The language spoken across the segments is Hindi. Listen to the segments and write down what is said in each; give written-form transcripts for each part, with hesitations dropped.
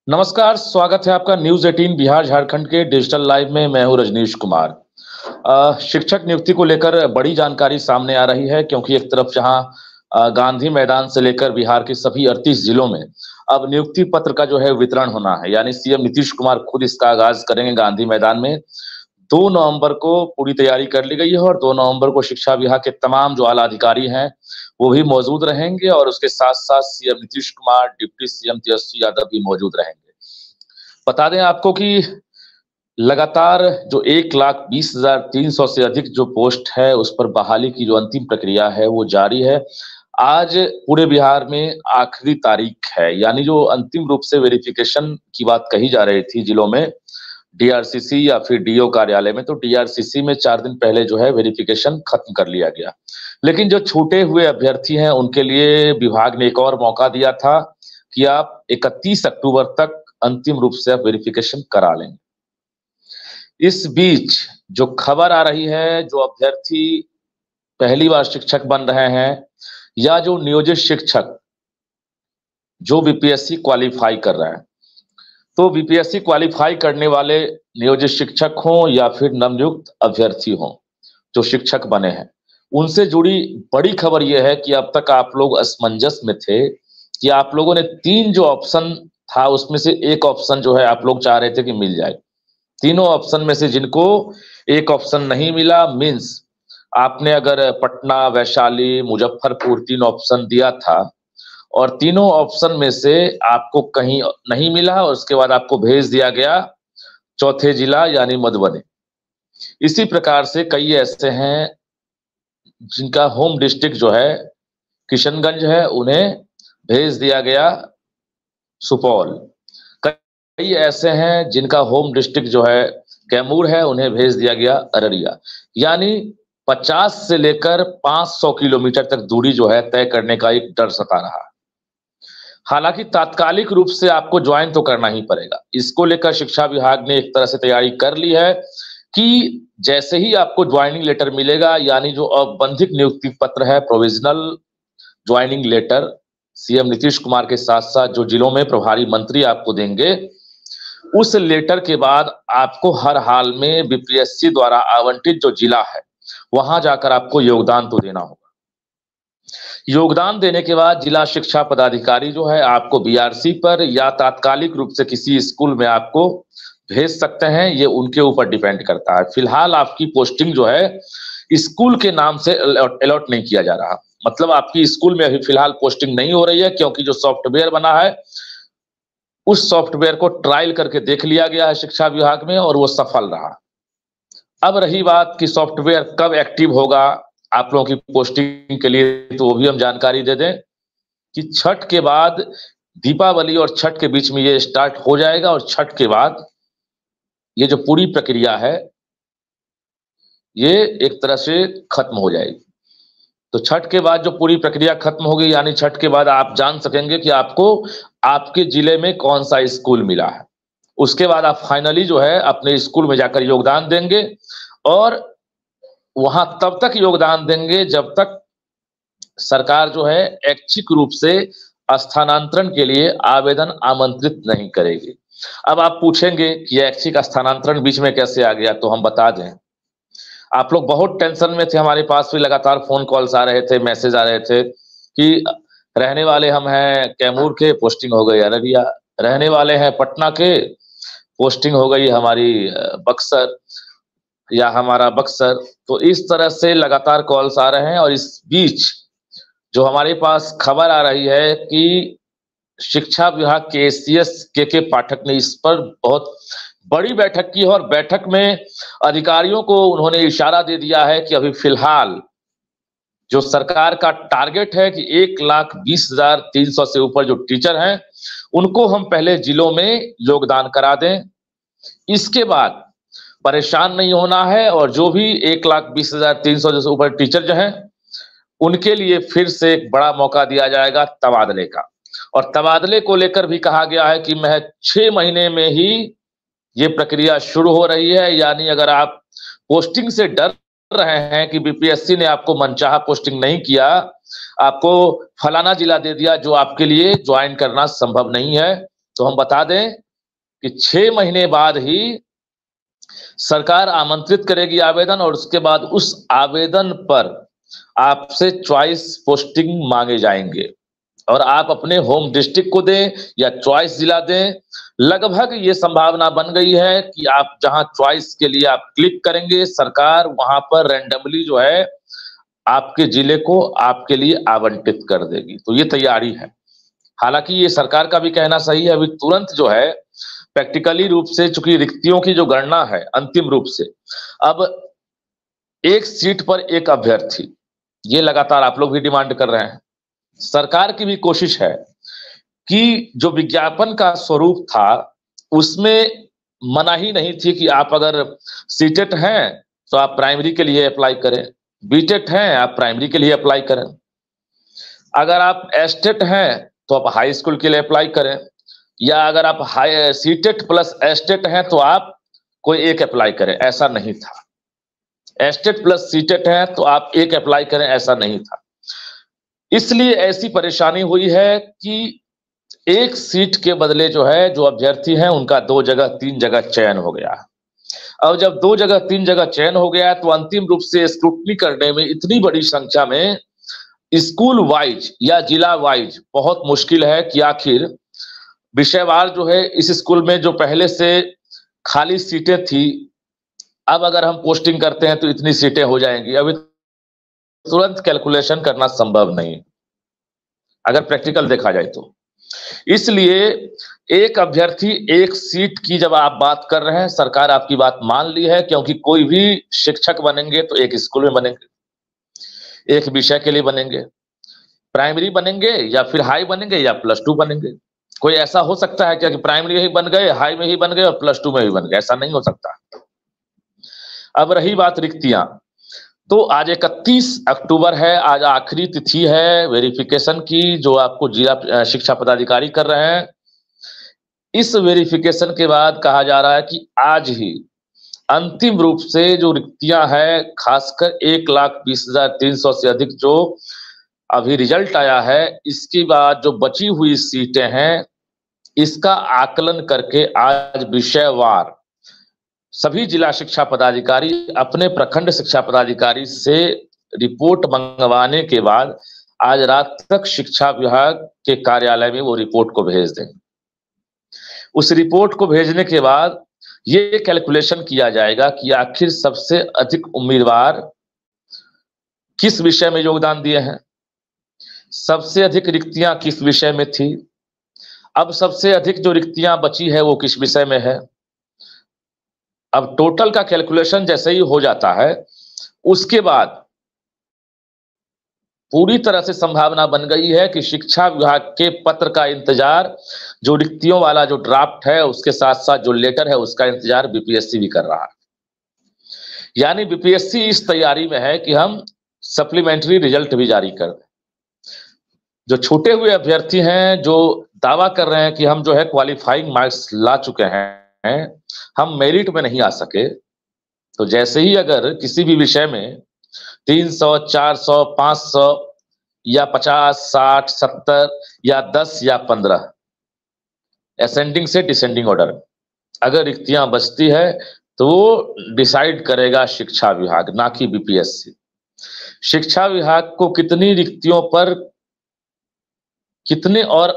नमस्कार, स्वागत है आपका न्यूज 18 बिहार झारखंड के डिजिटल लाइव में। मैं हूं रजनीश कुमार। शिक्षक नियुक्ति को लेकर बड़ी जानकारी सामने आ रही है, क्योंकि एक तरफ जहां गांधी मैदान से लेकर बिहार के सभी 38 जिलों में अब नियुक्ति पत्र का जो है वितरण होना है, यानी सीएम नीतीश कुमार खुद इसका आगाज करेंगे गांधी मैदान में। 2 नवंबर को पूरी तैयारी कर ली गई है और 2 नवंबर को शिक्षा विभाग के तमाम जो आला अधिकारी हैं वो भी मौजूद रहेंगे और उसके साथ साथ CM Nitish Kumar, deputy CM Tejashwi Yadav भी मौजूद रहेंगे। बता दें आपको कि लगातार जो 1,20,300 से अधिक जो पोस्ट है उस पर बहाली की जो अंतिम प्रक्रिया है वो जारी है। आज पूरे बिहार में आखिरी तारीख है, यानी जो अंतिम रूप से वेरिफिकेशन की बात कही जा रही थी जिलों में डीआरसीसी या फिर डीओ कार्यालय में, तो डीआरसीसी में 4 दिन पहले जो है वेरिफिकेशन खत्म कर लिया गया। लेकिन जो छूटे हुए अभ्यर्थी हैं उनके लिए विभाग ने एक और मौका दिया था कि आप 31 अक्टूबर तक अंतिम रूप से आप वेरिफिकेशन करा लेंगे। इस बीच जो खबर आ रही है, जो अभ्यर्थी पहली बार शिक्षक बन रहे हैं या जो नियोजित शिक्षक जो बीपीएससी क्वालिफाई कर रहे हैं, तो बीपीएससी क्वालिफाई करने वाले नियोजित शिक्षक हों या फिर नवनियुक्त अभ्यर्थी हों जो शिक्षक बने हैं, उनसे जुड़ी बड़ी खबर यह है कि अब तक आप लोग असमंजस में थे कि आप लोगों ने 3 जो ऑप्शन था उसमें से एक ऑप्शन जो है आप लोग चाह रहे थे कि मिल जाए। तीनों ऑप्शन में से जिनको एक ऑप्शन नहीं मिला, मीन्स आपने अगर पटना, वैशाली, मुजफ्फरपुर 3 ऑप्शन दिया था और तीनों ऑप्शन में से आपको कहीं नहीं मिला और उसके बाद आपको भेज दिया गया चौथे जिला यानी मधुबनी। इसी प्रकार से कई ऐसे हैं जिनका होम डिस्ट्रिक्ट जो है किशनगंज है, उन्हें भेज दिया गया सुपौल। कई ऐसे हैं जिनका होम डिस्ट्रिक्ट जो है कैमूर है, उन्हें भेज दिया गया अररिया। यानी 50 से लेकर 500 किलोमीटर तक दूरी जो है तय करने का एक डर सता रहा। हालांकि तात्कालिक रूप से आपको ज्वाइन तो करना ही पड़ेगा। इसको लेकर शिक्षा विभाग ने एक तरह से तैयारी कर ली है कि जैसे ही आपको ज्वाइनिंग लेटर मिलेगा, यानी जो औपबंधिक नियुक्ति पत्र है, provisional joining letter, CM Nitish Kumar के साथ साथ जो जिलों में प्रभारी मंत्री आपको देंगे, उस लेटर के बाद आपको हर हाल में बीपीएससी द्वारा आवंटित जो जिला है वहां जाकर आपको योगदान तो देना होगा। योगदान देने के बाद जिला शिक्षा पदाधिकारी जो है आपको बीआरसी पर या तात्कालिक रूप से किसी स्कूल में आपको भेज सकते हैं, ये उनके ऊपर डिपेंड करता है। फिलहाल आपकी पोस्टिंग जो है स्कूल के नाम से अलॉट नहीं किया जा रहा, मतलब आपकी स्कूल में अभी फिलहाल पोस्टिंग नहीं हो रही है, क्योंकि जो सॉफ्टवेयर बना है उस सॉफ्टवेयर को ट्रायल करके देख लिया गया है शिक्षा विभाग में और वो सफल रहा। अब रही बात कि सॉफ्टवेयर कब एक्टिव होगा आप लोगों की पोस्टिंग के लिए, तो वो भी हम जानकारी दे दें कि छठ के बाद, दीपावली और छठ के बीच में ये स्टार्ट हो जाएगा और छठ के बाद ये जो पूरी प्रक्रिया है ये एक तरह से खत्म हो जाएगी। तो छठ के बाद जो पूरी प्रक्रिया खत्म होगी, यानी छठ के बाद आप जान सकेंगे कि आपको आपके जिले में कौन सा स्कूल मिला है। उसके बाद आप फाइनली जो है अपने स्कूल में जाकर योगदान देंगे और वहां तब तक योगदान देंगे जब तक सरकार जो है ऐच्छिक रूप से स्थानांतरण के लिए आवेदन आमंत्रित नहीं करेगी। अब आप पूछेंगे कि ऐच्छिक स्थानांतरण बीच में कैसे आ गया, तो हम बता दें, आप लोग बहुत टेंशन में थे, हमारे पास भी लगातार फोन कॉल्स आ रहे थे, मैसेज आ रहे थे कि रहने वाले हम हैं कैमूर के, पोस्टिंग हो गई अररिया, रहने वाले हैं पटना के, पोस्टिंग हो गई हमारी बक्सर या हमारा बक्सर। तो इस तरह से लगातार कॉल्स आ रहे हैं और इस बीच जो हमारे पास खबर आ रही है कि शिक्षा विभाग के एसीएस के पाठक ने इस पर बहुत बड़ी बैठक की है और बैठक में अधिकारियों को उन्होंने इशारा दे दिया है कि अभी फिलहाल जो सरकार का टारगेट है कि 1,20,300 से ऊपर जो टीचर हैं उनको हम पहले जिलों में योगदान करा दें, इसके बाद परेशान नहीं होना है और जो भी 1,20,300 से ऊपर टीचर जो हैं उनके लिए फिर से एक बड़ा मौका दिया जाएगा तबादले का। और तबादले को लेकर भी कहा गया है कि महज 6 महीने में ही ये प्रक्रिया शुरू हो रही है। यानी अगर आप पोस्टिंग से डर रहे हैं कि बीपीएससी ने आपको मनचाहा पोस्टिंग नहीं किया, आपको फलाना जिला दे दिया जो आपके लिए ज्वाइन करना संभव नहीं है, तो हम बता दें कि 6 महीने बाद ही सरकार आमंत्रित करेगी आवेदन, और उसके बाद उस आवेदन पर आपसे चॉइस पोस्टिंग मांगे जाएंगे और आप अपने होम डिस्ट्रिक्ट को दें या चॉइस जिला दें। लगभग ये संभावना बन गई है कि आप जहां चॉइस के लिए आप क्लिक करेंगे, सरकार वहां पर रैंडमली जो है आपके जिले को आपके लिए आवंटित कर देगी। तो ये तैयारी है। हालांकि ये सरकार का भी कहना सही है, अभी तुरंत जो है प्रैक्टिकली रूप से, चूंकि रिक्तियों की जो गणना है अंतिम रूप से, अब एक सीट पर एक अभ्यर्थी, ये लगातार आप लोग भी डिमांड कर रहे हैं। सरकार की भी कोशिश है कि जो विज्ञापन का स्वरूप था उसमें मनाही नहीं थी कि आप अगर सीटेट हैं तो आप प्राइमरी के लिए अप्लाई करें, बीटेट हैं आप प्राइमरी के लिए अप्लाई करें, अगर आप एस्टेट हैं तो आप हाई स्कूल के लिए अप्लाई करें, या अगर आप हाई सीटेट प्लस एस्टेट हैं तो आप कोई एक अप्लाई करें। ऐसा नहीं था। एस्टेट प्लस सीटेट है तो आप एक अप्लाई करें, ऐसा नहीं था। इसलिए ऐसी परेशानी हुई है कि एक सीट के बदले जो है जो अभ्यर्थी हैं उनका 2 जगह 3 जगह चयन हो गया। और जब 2 जगह 3 जगह चयन हो गया तो अंतिम रूप से स्क्रूटनी करने में इतनी बड़ी संख्या में स्कूल वाइज या जिला वाइज बहुत मुश्किल है कि आखिर विषयवार जो है इस स्कूल में जो पहले से खाली सीटें थी, अब अगर हम पोस्टिंग करते हैं तो इतनी सीटें हो जाएंगी। अभी तुरंत कैलकुलेशन करना संभव नहीं अगर प्रैक्टिकल देखा जाए तो। इसलिए एक अभ्यर्थी एक सीट की जब आप बात कर रहे हैं, सरकार आपकी बात मान ली है, क्योंकि कोई भी शिक्षक बनेंगे तो एक स्कूल में बनेंगे, एक विषय के लिए बनेंगे, प्राइमरी बनेंगे या फिर हाई बनेंगे या +2 बनेंगे। कोई ऐसा हो सकता है क्या कि प्राइमरी ही बन गए, हाई में ही बन गए और +2 में भी बन गए? ऐसा नहीं हो सकता। अब रही बात रिक्तियां, तो आज 31 अक्टूबर है, आज आखिरी तिथि है वेरिफिकेशन की, जो आपको जिला शिक्षा पदाधिकारी कर रहे हैं। इस वेरिफिकेशन के बाद कहा जा रहा है कि आज ही अंतिम रूप से जो रिक्तियां हैं, खासकर 1,20,300 से अधिक जो अभी रिजल्ट आया है, इसके बाद जो बची हुई सीटें हैं इसका आकलन करके आज विषयवार सभी जिला शिक्षा पदाधिकारी अपने प्रखंड शिक्षा पदाधिकारी से रिपोर्ट मंगवाने के बाद आज रात तक शिक्षा विभाग के कार्यालय में वो रिपोर्ट को भेज देंगे। उस रिपोर्ट को भेजने के बाद ये कैलकुलेशन किया जाएगा कि आखिर सबसे अधिक उम्मीदवार किस विषय में योगदान दिए हैं, सबसे अधिक रिक्तियां किस विषय में थी, अब सबसे अधिक जो रिक्तियां बची है वो किस विषय में है। अब टोटल का कैलकुलेशन जैसे ही हो जाता है, उसके बाद पूरी तरह से संभावना बन गई है कि शिक्षा विभाग के पत्र का इंतजार, जो रिक्तियों वाला जो ड्राफ्ट है उसके साथ साथ जो लेटर है उसका इंतजार बीपीएससी भी कर रहा है। यानी बीपीएससी इस तैयारी में है कि हम सप्लीमेंट्री रिजल्ट भी जारी कर दें। जो छूटे हुए अभ्यर्थी हैं जो दावा कर रहे हैं कि हम जो है क्वालिफाइंग मार्क्स ला चुके हैं, हम मेरिट में नहीं आ सके, तो जैसे ही अगर किसी भी विषय में 300, 400, 500 या 50, 60, 70 या 10 या 15 असेंडिंग से डिसेंडिंग ऑर्डर अगर रिक्तियां बचती है तो वो डिसाइड करेगा शिक्षा विभाग, ना कि बीपीएससी। शिक्षा विभाग को कितनी रिक्तियों पर कितने और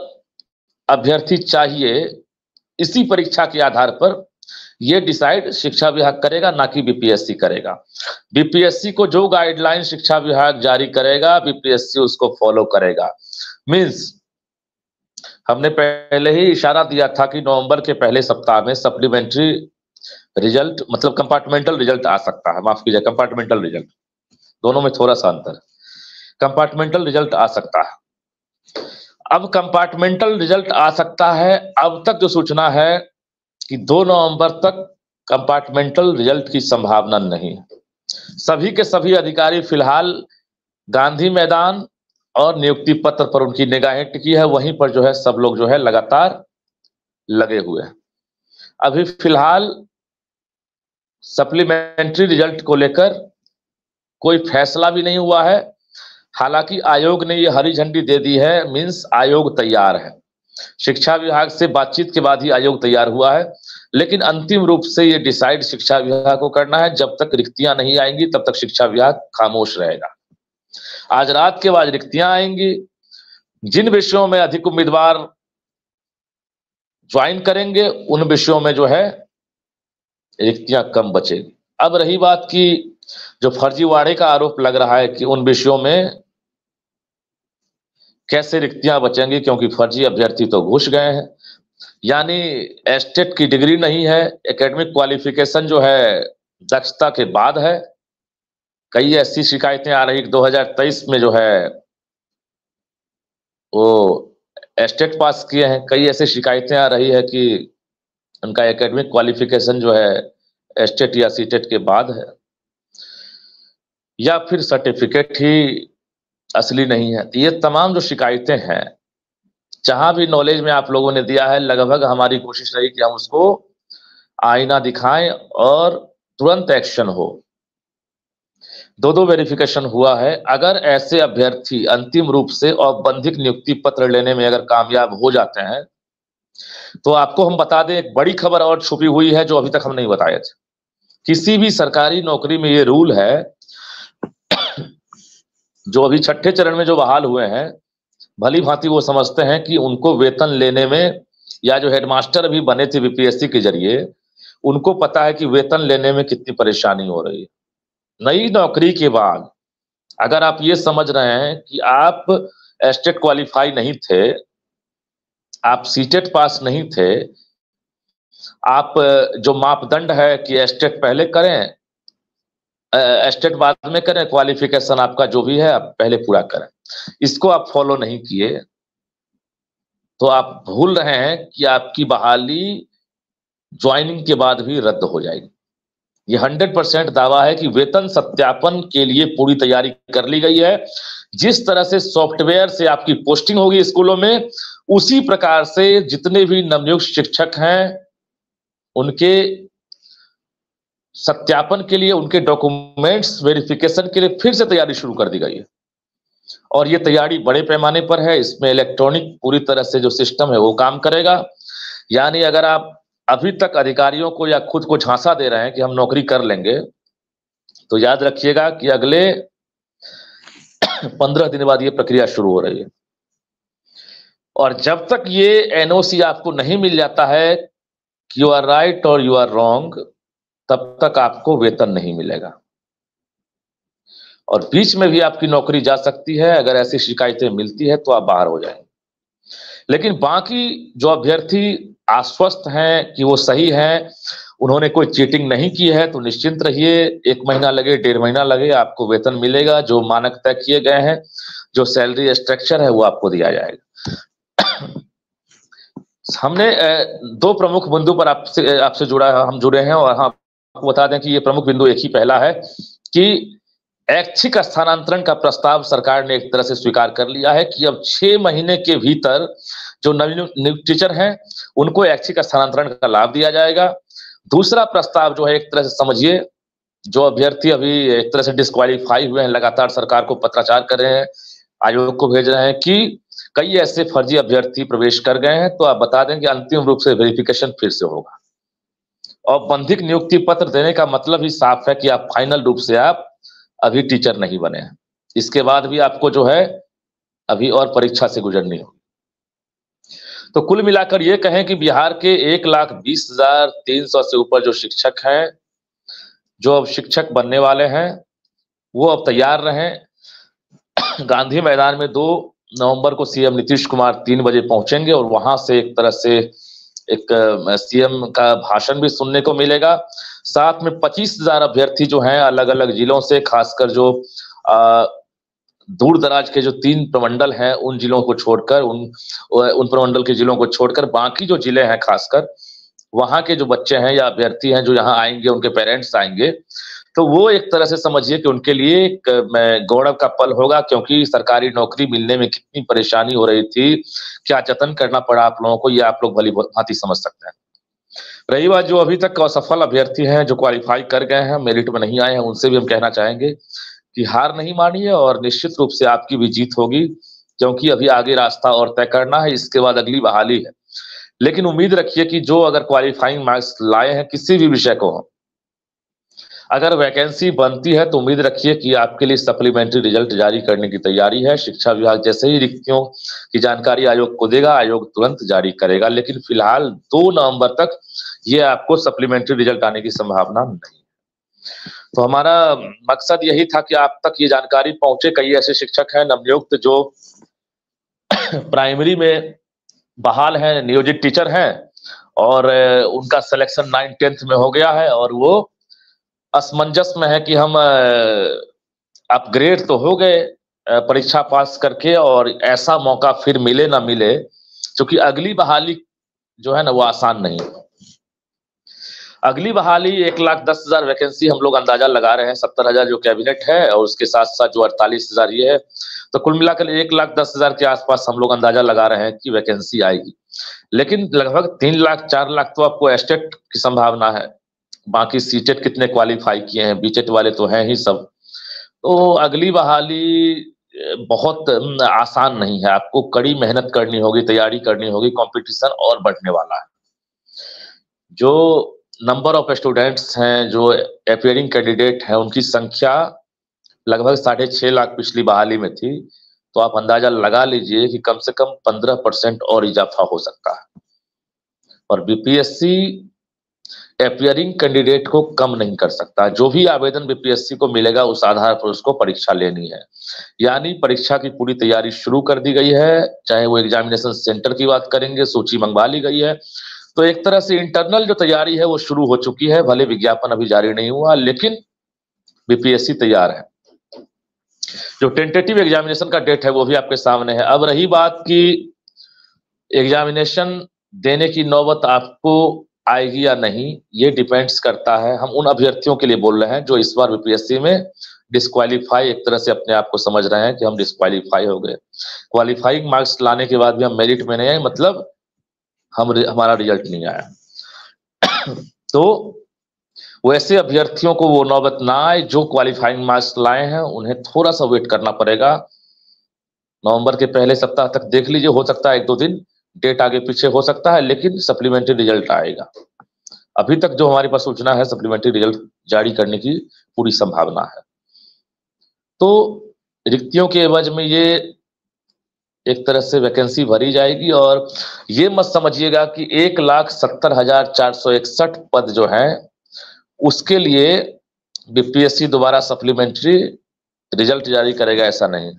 अभ्यर्थी चाहिए, इसी परीक्षा के आधार पर ये डिसाइड शिक्षा विभाग करेगा, ना कि बीपीएससी करेगा। बीपीएससी को जो गाइडलाइन शिक्षा विभाग जारी करेगा बीपीएससी उसको फॉलो करेगा। मींस हमने पहले ही इशारा दिया था कि नवंबर के पहले सप्ताह में सप्लीमेंट्री रिजल्ट, मतलब कंपार्टमेंटल रिजल्ट आ सकता है। माफ कीजिए, कंपार्टमेंटल रिजल्ट, दोनों में थोड़ा सा अंतर। कंपार्टमेंटल रिजल्ट आ सकता है। अब कंपार्टमेंटल रिजल्ट आ सकता है, अब तक जो सूचना है कि 2 नवंबर तक कंपार्टमेंटल रिजल्ट की संभावना नहीं है। सभी के सभी अधिकारी फिलहाल गांधी मैदान और नियुक्ति पत्र पर उनकी निगाहें टिकी है, वहीं पर जो है सब लोग जो है लगातार लगे हुए हैं। अभी फिलहाल सप्लीमेंट्री रिजल्ट को लेकर कोई फैसला भी नहीं हुआ है। हालांकि आयोग ने ये हरी झंडी दे दी है, मींस आयोग तैयार है। शिक्षा विभाग से बातचीत के बाद ही आयोग तैयार हुआ है, लेकिन अंतिम रूप से ये डिसाइड शिक्षा विभाग को करना है। जब तक रिक्तियां नहीं आएंगी तब तक शिक्षा विभाग खामोश रहेगा। आज रात के बाद रिक्तियां आएंगी, जिन विषयों में अधिक उम्मीदवार ज्वाइन करेंगे उन विषयों में जो है रिक्तियां कम बचेगी। अब रही बात की जो फर्जीवाड़े का आरोप लग रहा है कि उन विषयों में कैसे रिक्तियां बचेंगी, क्योंकि फर्जी अभ्यर्थी तो घुस गए हैं, यानी एस्टेट की डिग्री नहीं है, एकेडमिक क्वालिफिकेशन जो है दक्षता के बाद है। कई ऐसी शिकायतें आ रही 2023 में जो है वो एस्टेट पास किए हैं, कई ऐसी शिकायतें आ रही है कि उनका एकेडमिक क्वालिफिकेशन जो है एस्टेट या सीटेट के बाद है, या फिर सर्टिफिकेट ही असली नहीं है। तो ये तमाम जो शिकायतें हैं, जहां भी नॉलेज में आप लोगों ने दिया है, लगभग हमारी कोशिश रही कि हम उसको आईना दिखाएं और तुरंत एक्शन हो। दो वेरिफिकेशन हुआ है। अगर ऐसे अभ्यर्थी अंतिम रूप से औपबंधिक नियुक्ति पत्र लेने में अगर कामयाब हो जाते हैं तो आपको हम बता दें, एक बड़ी खबर और छुपी हुई है जो अभी तक हम नहीं बताए थे। किसी भी सरकारी नौकरी में ये रूल है, जो अभी छठे चरण में जो बहाल हुए हैं, भली भांति वो समझते हैं कि उनको वेतन लेने में, या जो हेडमास्टर अभी बने थे बीपीएससी के जरिए, उनको पता है कि वेतन लेने में कितनी परेशानी हो रही है। नई नौकरी के बाद अगर आप ये समझ रहे हैं कि आप एस्टेट क्वालिफाई नहीं थे, आप सीटेट पास नहीं थे, आप जो मापदंड है कि एस्टेट पहले करें, एस्टेट बाद में करें, क्वालिफिकेशन आपका जो भी है आप पहले पूरा करें, इसको आप फॉलो नहीं किए तो आप भूल रहे हैं कि आपकी बहाली ज्वाइनिंग के बाद भी रद्द हो जाएगी। ये 100% दावा है कि वेतन सत्यापन के लिए पूरी तैयारी कर ली गई है। जिस तरह से सॉफ्टवेयर से आपकी पोस्टिंग होगी स्कूलों में, उसी प्रकार से जितने भी नवनियुक्त शिक्षक हैं उनके सत्यापन के लिए, उनके डॉक्यूमेंट्स वेरिफिकेशन के लिए फिर से तैयारी शुरू कर दी गई है। और ये तैयारी बड़े पैमाने पर है। इसमें इलेक्ट्रॉनिक पूरी तरह से जो सिस्टम है वो काम करेगा। यानी अगर आप अभी तक अधिकारियों को या खुद को झांसा दे रहे हैं कि हम नौकरी कर लेंगे, तो याद रखिएगा कि अगले 15 दिन बाद ये प्रक्रिया शुरू हो रही है। और जब तक ये एनओसी आपको नहीं मिल जाता है कि यू आर राइट और यू आर रॉन्ग, तब तक आपको वेतन नहीं मिलेगा और बीच में भी आपकी नौकरी जा सकती है। अगर ऐसी शिकायतें मिलती है तो आप बाहर हो जाएंगे। लेकिन बाकी जो अभ्यर्थी आश्वस्त हैं कि वो सही हैं, उन्होंने कोई चीटिंग नहीं की है, तो निश्चिंत रहिए। 1 महीना लगे, 1.5 महीना लगे, आपको वेतन मिलेगा। जो मानक तय किए गए हैं, जो सैलरी स्ट्रक्चर है वो आपको दिया जाएगा। हमने 2 प्रमुख बिंदु पर आपसे हम जुड़े हैं और हाँ आपको बता दें कि ये प्रमुख बिंदु एक ही पहला है कि ऐच्छिक स्थानांतरण का प्रस्ताव सरकार ने एक तरह से स्वीकार कर लिया है कि अब 6 महीने के भीतर जो नवनियुक्त टीचर हैं उनको ऐच्छिक स्थानांतरण का लाभ दिया जाएगा। दूसरा प्रस्ताव जो है, एक तरह से समझिए, जो अभ्यर्थी अभी एक तरह से डिस्क्वालीफाई हुए हैं, लगातार सरकार को पत्राचार कर रहे हैं, आयोग को भेज रहे हैं कि कई ऐसे फर्जी अभ्यर्थी प्रवेश कर गए हैं, तो आप बता दें कि अंतिम रूप से वेरिफिकेशन फिर से होगा। औपबंधिक नियुक्ति पत्र देने का मतलब ही साफ है कि आप फाइनल रूप से आप अभी टीचर नहीं बने हैं। इसके बाद भी आपको जो है अभी और परीक्षा से गुजरनी होगी। तो कुल मिलाकर ये कहें कि बिहार के 1,20,300 से ऊपर जो शिक्षक हैं, जो अब शिक्षक बनने वाले हैं, वो अब तैयार रहें। गांधी मैदान में 2 नवंबर को सीएम नीतीश कुमार 3 बजे पहुंचेंगे और वहां से एक तरह से एक सीएम का भाषण भी सुनने को मिलेगा। साथ में 25,000 अभ्यर्थी जो हैं अलग अलग जिलों से, खासकर जो दूर दराज के जो 3 प्रमंडल हैं उन जिलों को छोड़कर, उन प्रमंडल के जिलों को छोड़कर बाकी जो जिले हैं, खासकर वहां के जो बच्चे हैं या अभ्यर्थी हैं जो यहाँ आएंगे, उनके पेरेंट्स आएंगे, तो वो एक तरह से समझिए कि उनके लिए एक गौरव का पल होगा, क्योंकि सरकारी नौकरी मिलने में कितनी परेशानी हो रही थी, क्या जतन करना पड़ा आप लोगों को, ये आप लोग भली भांति समझ सकते हैं। रही बात जो अभी तक असफल अभ्यर्थी हैं, जो क्वालिफाई कर गए हैं, मेरिट में नहीं आए हैं, उनसे भी हम कहना चाहेंगे कि हार नहीं मानिए और निश्चित रूप से आपकी भी जीत होगी। क्योंकि अभी आगे रास्ता और तय करना है, इसके बाद अगली बहाली है। लेकिन उम्मीद रखिए कि जो अगर क्वालिफाइंग मार्क्स लाए हैं किसी भी विषय को, अगर वैकेंसी बनती है तो उम्मीद रखिए कि आपके लिए सप्लीमेंट्री रिजल्ट जारी करने की तैयारी है। शिक्षा विभाग जैसे ही रिक्तियों की जानकारी आयोग को देगा, आयोग तुरंत जारी करेगा। लेकिन फिलहाल 2 नवंबर तक ये आपको सप्लीमेंट्री रिजल्ट आने की संभावना नहीं। तो हमारा मकसद यही था कि आप तक ये जानकारी पहुंचे। कई ऐसे शिक्षक हैं नवनियुक्त जो प्राइमरी में बहाल हैं, नियोजित टीचर हैं और उनका सिलेक्शन 9-10th में हो गया है और वो असमंजस में है कि हम अपग्रेड तो हो गए परीक्षा पास करके और ऐसा मौका फिर मिले ना मिले, क्योंकि अगली बहाली जो है ना वो आसान नहीं है। अगली बहाली 1,10,000 वैकेंसी हम लोग अंदाजा लगा रहे हैं, 70,000 जो कैबिनेट है और उसके साथ साथ जो 48,000 ये है, तो कुल मिलाकर 1,10,000 के आसपास हम लोग अंदाजा लगा रहे हैं कि वैकेंसी आएगी। लेकिन लगभग 3 लाख 4 लाख तो आपको एस्टेट की संभावना है, बाकी सीटेट कितने क्वालिफाई किए हैं, बीटेट वाले तो हैं ही सब। तो अगली बहाली बहुत आसान नहीं है, आपको कड़ी मेहनत करनी होगी, तैयारी करनी होगी, कंपटीशन और बढ़ने वाला है। जो नंबर ऑफ स्टूडेंट्स हैं, जो अपीयरिंग कैंडिडेट हैं, उनकी संख्या लगभग 6.5 लाख पिछली बहाली में थी, तो आप अंदाजा लगा लीजिए कि कम से कम 15% और इजाफा हो सकता है। और बीपीएससी अपीयरिंग कैंडिडेट को कम नहीं कर सकता। जो भी आवेदन बीपीएससी को मिलेगा उस आधार पर उसको परीक्षा लेनी है, यानी परीक्षा की पूरी तैयारी शुरू कर दी गई है। चाहे वो एग्जामिनेशन सेंटर की बात करेंगे, सूची मंगवा ली गई है, तो एक तरह से इंटरनल जो तैयारी है वो शुरू हो चुकी है। भले विज्ञापन अभी जारी नहीं हुआ, लेकिन बीपीएससी तैयार है। जो टेंटेटिव एग्जामिनेशन का डेट है वो भी आपके सामने है। अब रही बात कि एग्जामिनेशन देने की नौबत आपको आएगी या नहीं, ये डिपेंड्स करता है। हम उन अभ्यर्थियों के लिए बोल रहे हैं जो इस बार बीपीएससी में डिस्क्वालीफाई, एक तरह से अपने आप को समझ रहे हैं कि हम डिस्क्वालीफाई हो गए। क्वालिफाइंग मार्क्स लाने के बाद भी हम मेरिट में नहीं आए, मतलब हमारा रिजल्ट नहीं आया। तो वैसे अभ्यर्थियों को वो नौबत ना आए। जो क्वालिफाइंग मार्क्स लाए हैं उन्हें थोड़ा सा वेट करना पड़ेगा। नवंबर के पहले सप्ताह तक देख लीजिए, हो सकता है 1-2 दिन डेट आगे पीछे हो सकता है, लेकिन सप्लीमेंट्री रिजल्ट आएगा। अभी तक जो हमारे पास सूचना है, सप्लीमेंट्री रिजल्ट जारी करने की पूरी संभावना है। तो रिक्तियों के एवज में ये एक तरह से वैकेंसी भरी जाएगी और ये मत समझिएगा कि 1,70,461 पद जो है उसके लिए बीपीएससी दोबारा सप्लीमेंट्री रिजल्ट जारी करेगा, ऐसा नहीं।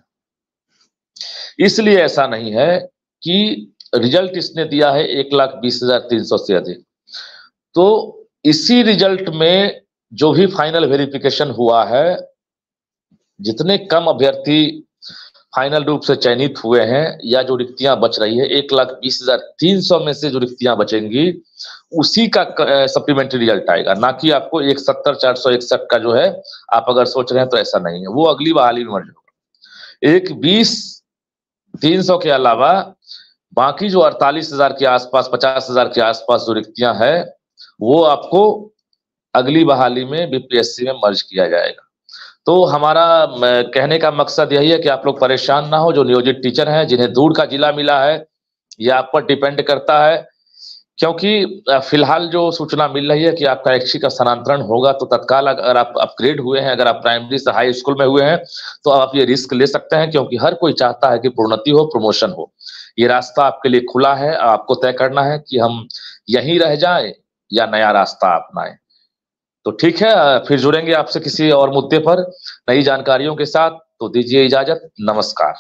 इसलिए ऐसा नहीं है कि रिजल्ट इसने दिया है 1,20,300 से अधिक, तो इसी रिजल्ट में जो भी फाइनल वेरिफिकेशन हुआ है, जितने कम अभ्यर्थी फाइनल रूप से चयनित हुए हैं या जो रिक्तियां बच रही है, 1,20,300 में से जो रिक्तियां बचेंगी उसी का सप्लीमेंट्री रिजल्ट आएगा, ना कि आपको 1,70,461 का जो है आप अगर सोच रहे हैं तो ऐसा नहीं है, वो अगली बहाली में मर्ज होगा। 1,20,300 के अलावा बाकी जो 48,000 के आसपास, 50,000 के आसपास जो रिक्तियां है वो आपको अगली बहाली में बीपीएससी में मर्ज किया जाएगा। तो हमारा कहने का मकसद यही है कि आप लोग परेशान ना हो। जो नियोजित टीचर हैं, जिन्हें दूर का जिला मिला है, यह आप पर डिपेंड करता है, क्योंकि फिलहाल जो सूचना मिल रही है कि आपका ऐच्छिक स्थानांतरण होगा, तो तत्काल अगर आप अपग्रेड हुए हैं, अगर आप प्राइमरी से हाई स्कूल में हुए हैं, तो आप ये रिस्क ले सकते हैं, क्योंकि हर कोई चाहता है कि प्रोन्नति हो, प्रमोशन हो। ये रास्ता आपके लिए खुला है, आपको तय करना है कि हम यहीं रह जाएं या नया रास्ता अपनाएं। तो ठीक है, फिर जुड़ेंगे आपसे किसी और मुद्दे पर नई जानकारियों के साथ। तो दीजिए इजाजत, नमस्कार।